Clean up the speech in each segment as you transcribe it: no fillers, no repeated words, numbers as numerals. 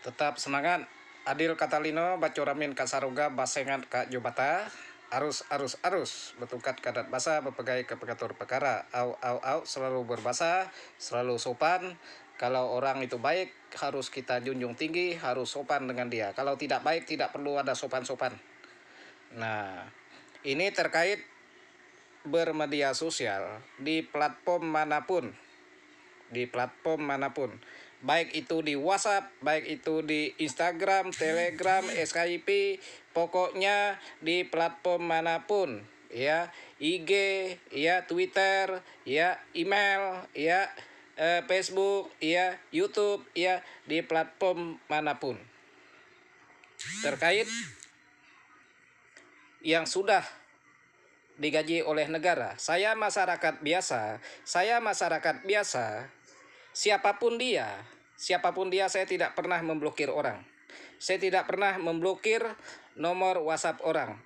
Tetap semangat. Adil Katalino, Bacoramin Kasaruga, Basengan Kak Jobata, arus betukat kadat basa, bepegai ke pengatur perkara, au, selalu berbasa, selalu sopan. Kalau orang itu baik, harus kita junjung tinggi, harus sopan dengan dia. Kalau tidak baik, tidak perlu ada sopan-sopan. Nah, ini terkait bermedia sosial di platform manapun, baik itu di WhatsApp, baik itu di Instagram, Telegram, Skype, pokoknya di platform manapun, ya, IG, ya, Twitter, ya, email, ya, Facebook, ya, YouTube, ya, di platform manapun terkait yang sudah digaji oleh negara. Saya masyarakat biasa, siapapun dia saya tidak pernah memblokir orang. Saya tidak pernah memblokir nomor WhatsApp orang.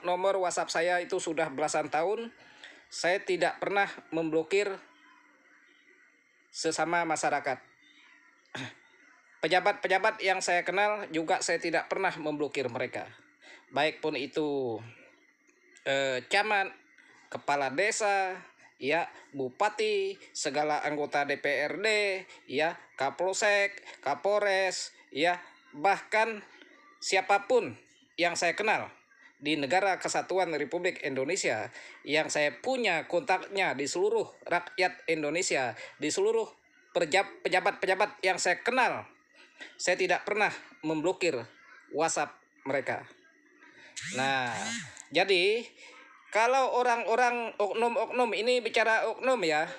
Nomor WhatsApp saya itu sudah belasan tahun. Saya tidak pernah memblokir sesama masyarakat. Pejabat-pejabat yang saya kenal juga saya tidak pernah memblokir mereka. Baik pun itu camat, kepala desa, ya, bupati, segala anggota DPRD, ya, Kapolsek, Kapolres, ya, bahkan siapapun yang saya kenal di negara kesatuan Republik Indonesia yang saya punya kontaknya di seluruh rakyat Indonesia, di seluruh pejabat-pejabat yang saya kenal, saya tidak pernah memblokir WhatsApp mereka. Nah, jadi kalau orang-orang oknum-oknum, ini bicara oknum ya,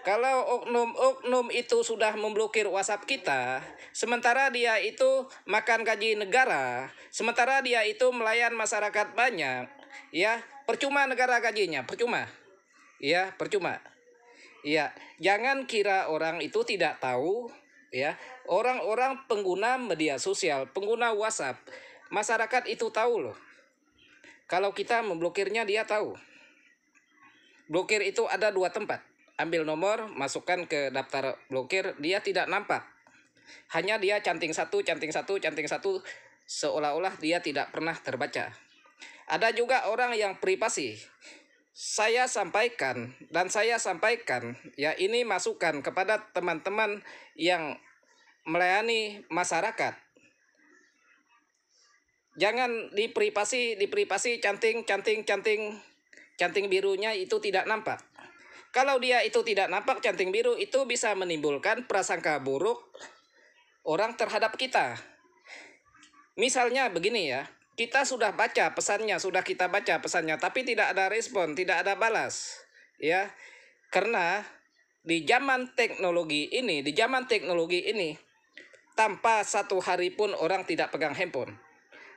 kalau oknum-oknum itu sudah memblokir WhatsApp kita, sementara dia itu makan gaji negara, sementara dia itu melayan masyarakat banyak, ya, percuma negara gajinya, percuma. Ya, percuma. Ya, jangan kira orang itu tidak tahu, ya. Orang-orang pengguna media sosial, pengguna WhatsApp, masyarakat itu tahu loh. Kalau kita memblokirnya, dia tahu. Blokir itu ada 2 tempat. Ambil nomor, masukkan ke daftar blokir, dia tidak nampak. Hanya dia canting satu, seolah-olah dia tidak pernah terbaca. Ada juga orang yang privasi. Saya sampaikan, ya, ini masukan kepada teman-teman yang melayani masyarakat. Jangan di privasi canting birunya itu tidak nampak. Kalau dia itu tidak nampak canting biru, itu bisa menimbulkan prasangka buruk orang terhadap kita. Misalnya begini ya, kita sudah baca pesannya, tapi tidak ada respon, tidak ada balas, ya. Karena di zaman teknologi ini, tanpa 1 hari pun orang tidak pegang handphone.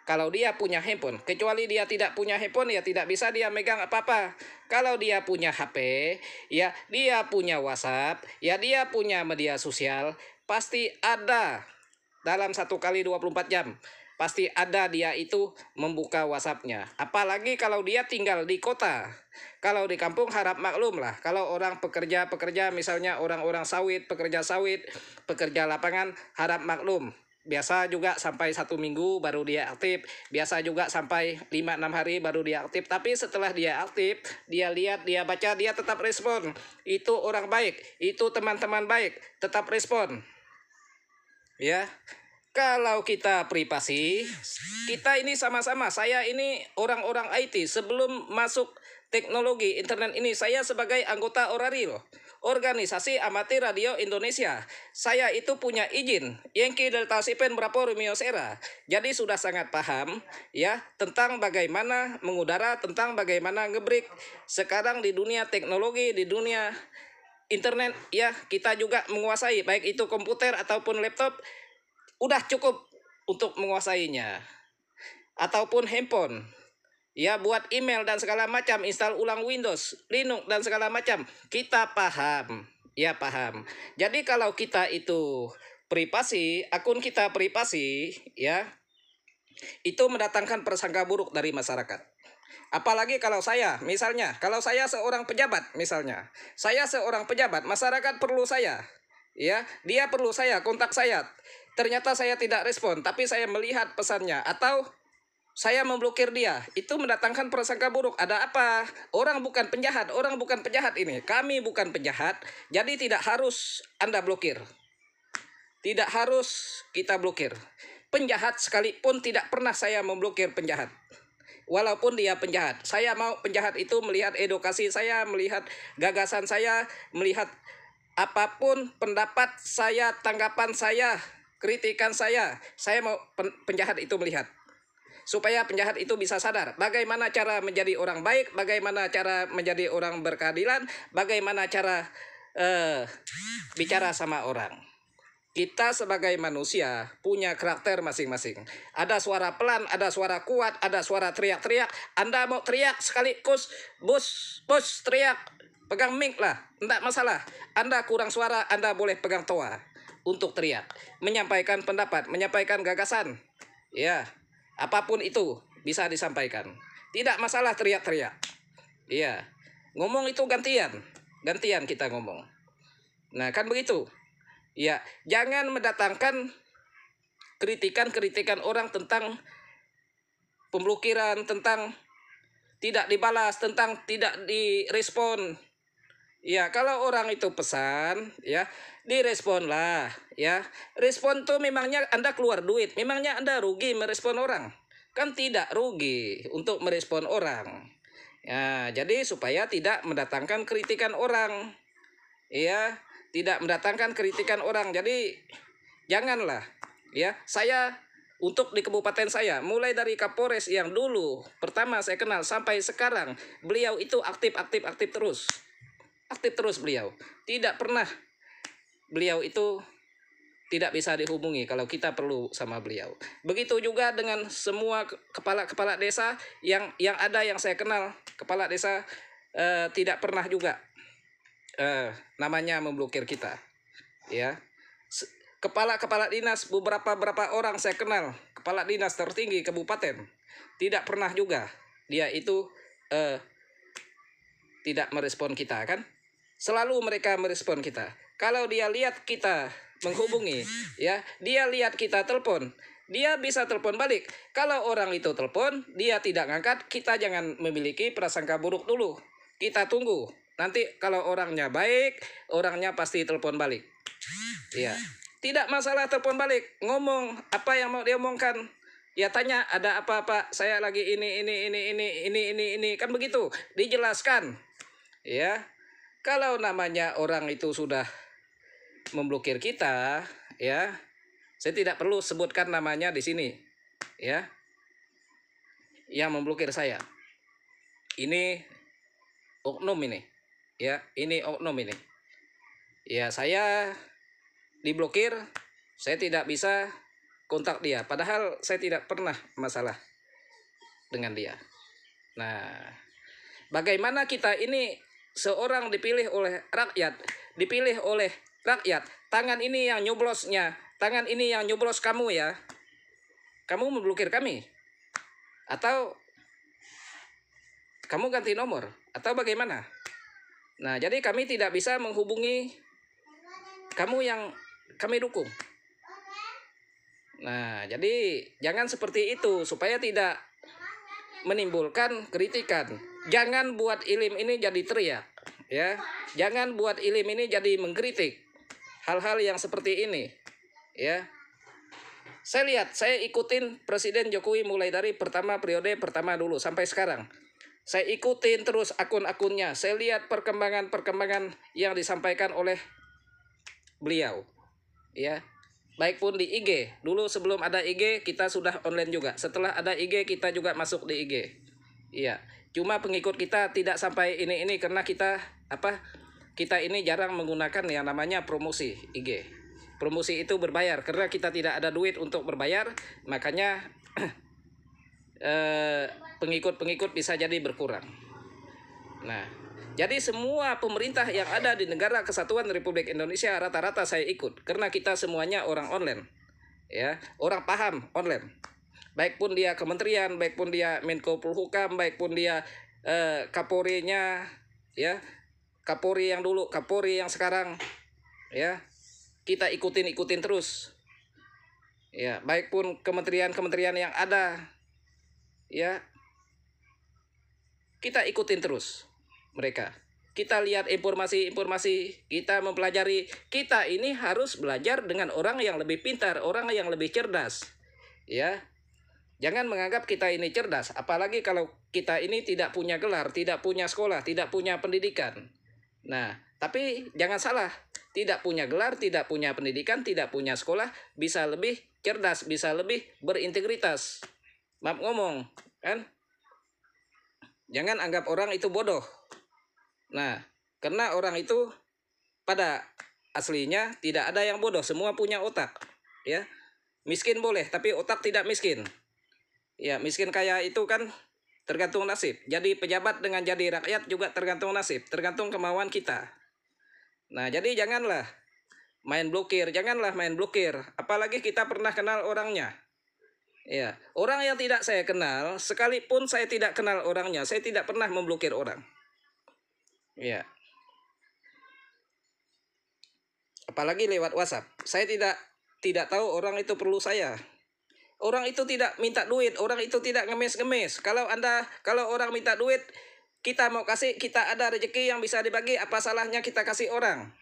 Kalau dia punya handphone, kecuali dia tidak punya handphone, ya tidak bisa dia megang apa-apa. Kalau dia punya HP, ya dia punya WhatsApp, ya dia punya media sosial, pasti ada dalam 1 kali 24 jam. Pasti ada dia itu membuka WhatsApp-nya. Apalagi kalau dia tinggal di kota. Kalau di kampung harap maklum lah. Kalau orang pekerja misalnya orang-orang sawit, pekerja lapangan, harap maklum. Biasa juga sampai 1 minggu baru dia aktif. Biasa juga sampai 5-6 hari baru dia aktif. Tapi setelah dia aktif, dia lihat, dia baca, dia tetap respon. Itu orang baik, itu teman-teman baik, tetap respon. Ya, kalau kita privasi, kita ini sama-sama. Saya ini orang-orang IT. Sebelum masuk teknologi internet ini, saya sebagai anggota ORARI loh, Organisasi Amatir Radio Indonesia. Saya itu punya izin Yankee Delta Sipen Bravo Romeo Sierra. Jadi sudah sangat paham ya tentang bagaimana mengudara, tentang bagaimana ngebreak. Sekarang di dunia teknologi, di dunia internet, ya, kita juga menguasai, baik itu komputer ataupun laptop, udah cukup untuk menguasainya. Ataupun handphone, ya, buat email dan segala macam, install ulang Windows, Linux dan segala macam, kita paham, ya, paham. Jadi kalau kita itu privasi, akun kita privasi, ya, itu mendatangkan prasangka buruk dari masyarakat. Apalagi kalau saya, misalnya, kalau saya seorang pejabat, masyarakat perlu saya, ya, dia perlu saya, kontak saya. ternyata saya tidak respon, tapi saya melihat pesannya, atau saya memblokir dia, itu mendatangkan prasangka buruk. Ada apa? Orang bukan penjahat, orang bukan penjahat ini. Kami bukan penjahat, jadi tidak harus Anda blokir. Tidak harus kita blokir. Penjahat sekalipun tidak pernah saya memblokir penjahat. Walaupun dia penjahat. Saya mau penjahat itu melihat edukasi saya, melihat gagasan saya, melihat apapun pendapat saya, tanggapan saya, kritikan saya mau penjahat itu melihat. Supaya penjahat itu bisa sadar bagaimana cara menjadi orang baik, bagaimana cara menjadi orang berkeadilan, bagaimana cara bicara sama orang. Kita sebagai manusia punya karakter masing-masing. Ada suara pelan, ada suara kuat, ada suara teriak-teriak. Anda mau teriak sekaligus, bos teriak, pegang mic lah, tidak masalah. Anda kurang suara, Anda boleh pegang toa untuk teriak, menyampaikan pendapat, menyampaikan gagasan. Ya, apapun itu bisa disampaikan. Tidak masalah teriak-teriak. Iya, ngomong itu gantian kita ngomong. Nah, kan begitu. Ya, jangan mendatangkan kritikan orang tentang pemblokiran, tentang tidak dibalas, tentang tidak direspon. Ya, kalau orang itu pesan, ya, diresponlah, ya. Respon tuh memangnya Anda keluar duit, memangnya Anda rugi merespon orang? Kan tidak rugi untuk merespon orang. Ya, jadi supaya tidak mendatangkan kritikan orang. Ya, tidak mendatangkan kritikan orang. Jadi janganlah, ya. Saya untuk di kabupaten saya, mulai dari Kapolres yang dulu pertama saya kenal sampai sekarang, beliau itu aktif terus. Aktif terus beliau. Tidak pernah beliau itu tidak bisa dihubungi kalau kita perlu sama beliau. Begitu juga dengan semua kepala desa yang ada yang saya kenal, kepala desa tidak pernah juga namanya memblokir kita, ya. Kepala dinas beberapa orang saya kenal, kepala dinas tertinggi kabupaten, tidak pernah juga dia itu tidak merespon kita, kan. Selalu mereka merespon kita. Kalau dia lihat kita menghubungi, ya, dia lihat kita telepon, dia bisa telepon balik. Kalau orang itu telepon, dia tidak ngangkat, kita jangan memiliki prasangka buruk dulu. Kita tunggu. Nanti kalau orangnya baik, orangnya pasti telepon balik. Ya, tidak masalah telepon balik, ngomong apa yang mau diomongkan. Ya, tanya ada apa-apa, saya lagi ini, kan begitu, dijelaskan. Ya, kalau namanya orang itu sudah memblokir kita, ya, saya tidak perlu sebutkan namanya di sini, ya, yang memblokir saya. Ini oknum ini, ya, ini oknum ini. Ya, saya diblokir, saya tidak bisa kontak dia, padahal saya tidak pernah masalah dengan dia. Nah, bagaimana kita ini seorang dipilih oleh rakyat, tangan ini yang nyoblosnya, tangan ini yang nyoblos kamu, ya. Kamu memblokir kami, atau kamu ganti nomor, atau bagaimana? Nah, jadi kami tidak bisa menghubungi kamu yang kami dukung. Nah, jadi jangan seperti itu supaya tidak menimbulkan kritikan. Jangan buat Ilim ini jadi teriak, ya. Jangan buat Ilim ini jadi mengkritik hal-hal yang seperti ini, ya. Saya ikutin Presiden Jokowi mulai dari periode pertama dulu sampai sekarang. Saya ikutin terus akun-akunnya. Saya lihat perkembangan yang disampaikan oleh beliau, ya. Baik pun di IG. Dulu sebelum ada IG kita sudah online juga. Setelah ada IG kita juga masuk di IG. Iya. Cuma pengikut kita tidak sampai ini karena kita ini jarang menggunakan yang namanya promosi IG. Promosi itu berbayar karena kita tidak ada duit untuk berbayar, makanya pengikut bisa jadi berkurang. Nah, jadi semua pemerintah yang ada di negara kesatuan Republik Indonesia rata-rata saya ikut karena kita semuanya orang online, ya, orang paham online. Baik pun dia kementerian, baik pun dia Menko Polhukam, baik pun dia Kapolri-nya, ya, Kapolri yang dulu, Kapolri yang sekarang, ya, kita ikutin terus. Ya, baik pun kementerian-kementerian yang ada, ya, kita ikutin terus mereka. Kita lihat informasi-informasi, kita mempelajari. Kita ini harus belajar dengan orang yang lebih pintar, orang yang lebih cerdas. Ya, jangan menganggap kita ini cerdas, apalagi kalau kita ini tidak punya gelar, tidak punya sekolah, tidak punya pendidikan. Nah, tapi jangan salah, tidak punya gelar, tidak punya pendidikan, tidak punya sekolah, bisa lebih cerdas, bisa lebih berintegritas. Maaf ngomong, kan? Jangan anggap orang itu bodoh. Nah, karena orang itu pada aslinya tidak ada yang bodoh, semua punya otak. Ya, miskin boleh, tapi otak tidak miskin. Ya, miskin kaya itu kan tergantung nasib. Jadi pejabat dengan jadi rakyat juga tergantung nasib, tergantung kemauan kita. Nah, jadi janganlah main blokir, apalagi kita pernah kenal orangnya. Ya, orang yang tidak saya kenal, sekalipun saya tidak kenal orangnya, saya tidak pernah memblokir orang. Ya. Apalagi lewat WhatsApp. Saya tidak tahu orang itu perlu saya. Orang itu tidak minta duit, orang itu tidak ngemis-ngemis. Kalau orang minta duit, kita mau kasih, kita ada rezeki yang bisa dibagi, apa salahnya kita kasih orang?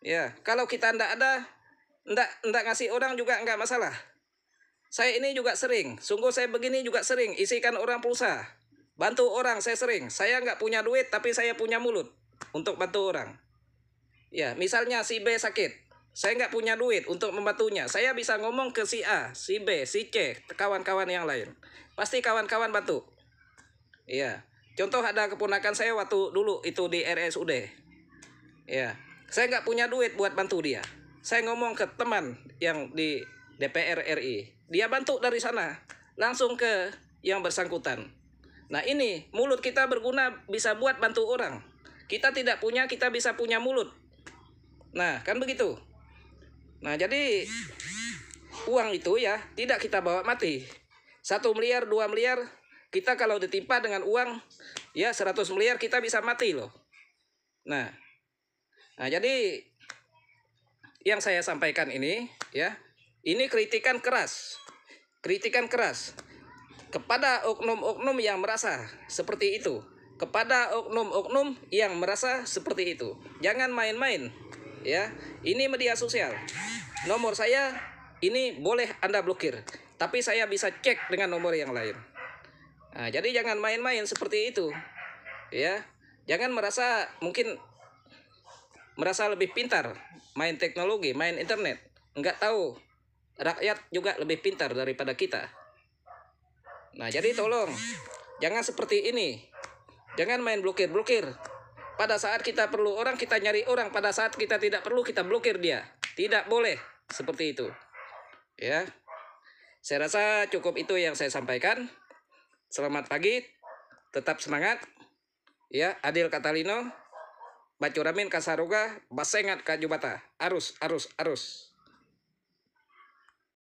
Ya, kalau kita ndak ngasih orang juga nggak masalah. Saya ini juga sering, sungguh saya begini juga sering, isikan orang pulsa. Bantu orang saya sering. Saya nggak punya duit tapi saya punya mulut untuk bantu orang. Ya, misalnya si B sakit. Saya nggak punya duit untuk membantunya. Saya bisa ngomong ke si A, si B, si C, kawan-kawan yang lain. Pasti kawan-kawan bantu. Iya. Contoh ada keponakan saya waktu dulu itu di RSUD. Ya. Saya nggak punya duit buat bantu dia. Saya ngomong ke teman yang di DPR RI. Dia bantu dari sana. Langsung ke yang bersangkutan. Nah ini, mulut kita berguna bisa buat bantu orang. Kita tidak punya, kita bisa punya mulut. Nah, kan begitu. Nah, jadi uang itu ya tidak kita bawa mati. 1 miliar, 2 miliar, kita kalau ditimpa dengan uang ya 100 miliar kita bisa mati loh. Nah, jadi yang saya sampaikan ini ya, ini kritikan keras. Kritikan keras kepada oknum-oknum yang merasa seperti itu. Kepada oknum-oknum yang merasa seperti itu. Jangan main-main. Ya, ini media sosial. Nomor saya ini boleh Anda blokir, tapi saya bisa cek dengan nomor yang lain. Nah, jadi jangan main-main seperti itu. Ya, jangan mungkin merasa lebih pintar main teknologi, main internet. Enggak tahu rakyat juga lebih pintar daripada kita. Nah, jadi tolong jangan seperti ini. Jangan main blokir-blokir. Pada saat kita perlu orang, kita nyari orang. Pada saat kita tidak perlu, kita blokir dia. Tidak boleh seperti itu. Ya. Saya rasa cukup itu yang saya sampaikan. Selamat pagi. Tetap semangat. Ya, Adil Katalino. Bacuramin Kasaruga. Basengat Kajubata. Arus.